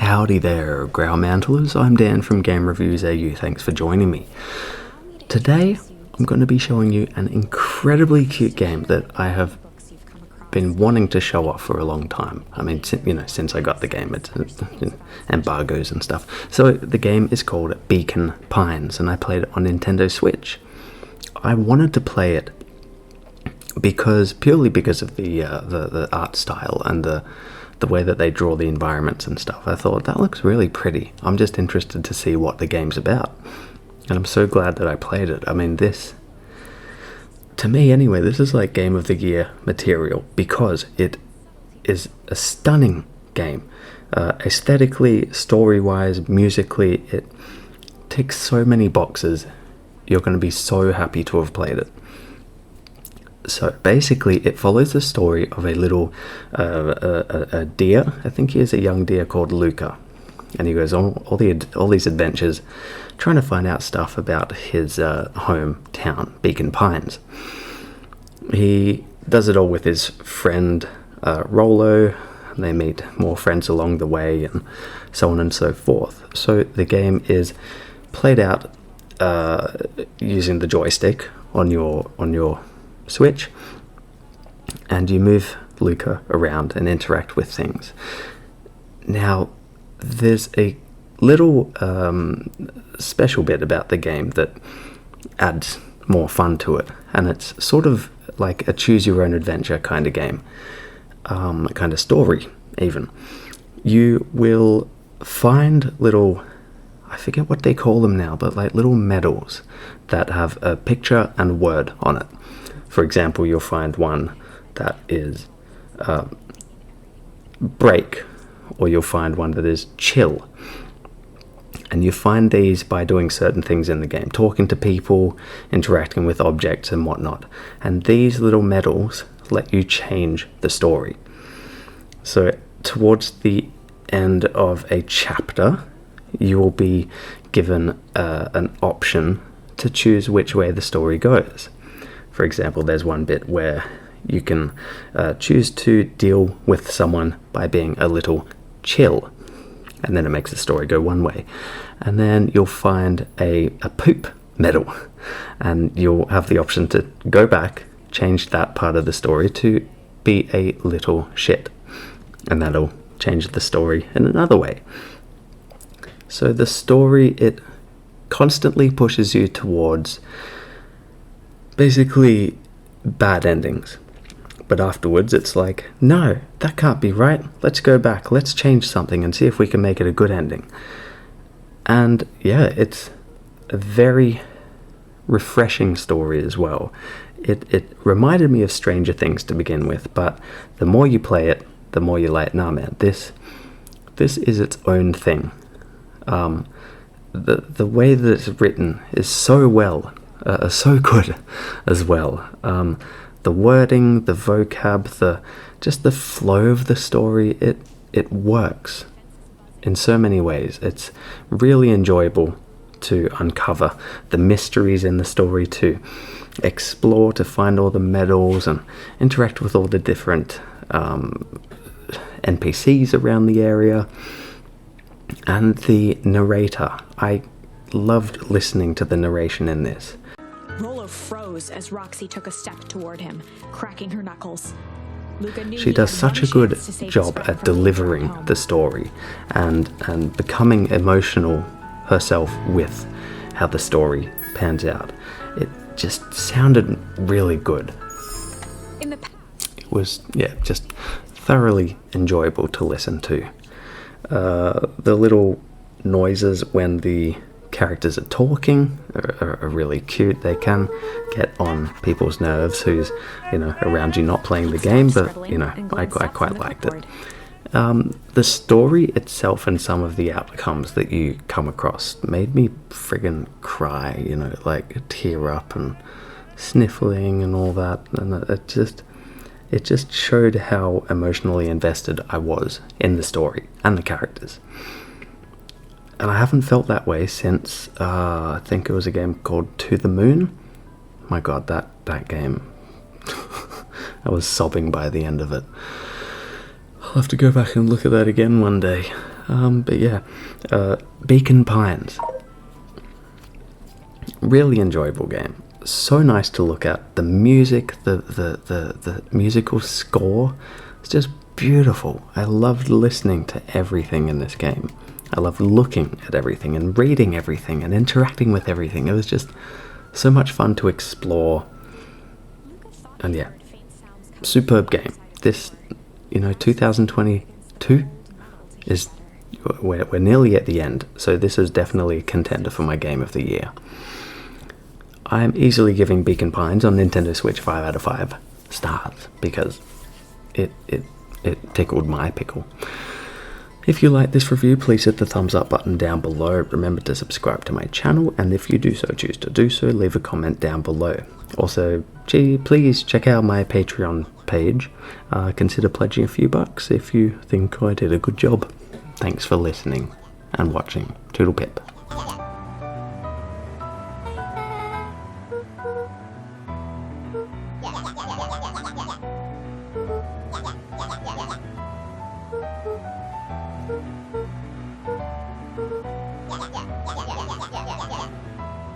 Howdy there, Growlmantlers. I'm Dan from Game Reviews AU. Thanks for joining me. Today, I'm going to be showing you an incredibly cute game that I have been wanting to show off for a long time. I mean, since I got the game, it's embargoes and stuff. So the game is called Beacon Pines, and I played it on Nintendo Switch. I wanted to play it purely because of the art style and the way that they draw the environments and stuff. I thought, that looks really pretty. I'm just interested to see what the game's about. And I'm so glad that I played it. I mean, to me anyway, this is like Game of the Year material because it is a stunning game. Aesthetically, story-wise, musically, it ticks so many boxes. You're going to be so happy to have played it. So basically, it follows the story of a little a deer. I think he is a young deer called Luca, and he goes on all these adventures, trying to find out stuff about his hometown, Beacon Pines. He does it all with his friend Rolo, and they meet more friends along the way, and so on and so forth. So the game is played out using the joystick on your Switch, and you move Luca around and interact with things. Now, there's a little special bit about the game that adds more fun to it, and it's sort of like a choose-your-own-adventure kind of game, kind of story, even. You will find little, I forget what they call them now, but like little medals that have a picture and word on it. For example, you'll find one that is break, or you'll find one that is chill. And you find these by doing certain things in the game, talking to people, interacting with objects and whatnot. And these little medals let you change the story. So towards the end of a chapter, you will be given an option to choose which way the story goes. For example, there's one bit where you can choose to deal with someone by being a little chill, and then it makes the story go one way. And then you'll find a poop medal, and you'll have the option to go back, change that part of the story to be a little shit, and that'll change the story in another way. So the story, it constantly pushes you towards basically bad endings, but afterwards it's like, no, that can't be right, let's go back, let's change something and see if we can make it a good ending. And yeah, it's a very refreshing story as well. It reminded me of Stranger Things to begin with, but the more you play it, the more you're like, nah man, this is its own thing. The way that it's written is so good as well. The wording, the vocab, just the flow of the story, it works in so many ways. It's really enjoyable to uncover the mysteries in the story, to explore, to find all the medals and interact with all the different NPCs around the area. And the narrator, I loved listening to the narration in this. Rolo froze as Roxy took a step toward him, cracking her knuckles. Luca knew she does such a good job at delivering the story and becoming emotional herself with how the story pans out. It just sounded really good. It was, just thoroughly enjoyable to listen to. The little noises when the characters are talking are really cute. They can get on people's nerves who's, around you not playing the game, but, I quite liked it. The story itself and some of the outcomes that you come across made me friggin' cry, like tear up and sniffling and all that, and it just showed how emotionally invested I was in the story and the characters. And I haven't felt that way since, I think it was a game called To the Moon. My god, that game. I was sobbing by the end of it. I'll have to go back and look at that again one day. But yeah, Beacon Pines. Really enjoyable game. So nice to look at. The music, the musical score, it's just beautiful. I loved listening to everything in this game. I loved looking at everything and reading everything and interacting with everything. It was just so much fun to explore. And yeah, superb game. This, 2022 is, we're nearly at the end, so this is definitely a contender for my game of the year. I'm easily giving Beacon Pines on Nintendo Switch 5 out of 5 stars because it tickled my pickle. If you like this review, please hit the thumbs up button down below. Remember to subscribe to my channel, and if you choose to do so, leave a comment down below. Also, please check out my Patreon page. Consider pledging a few bucks if you think I did a good job. Thanks for listening and watching. Toodle pip.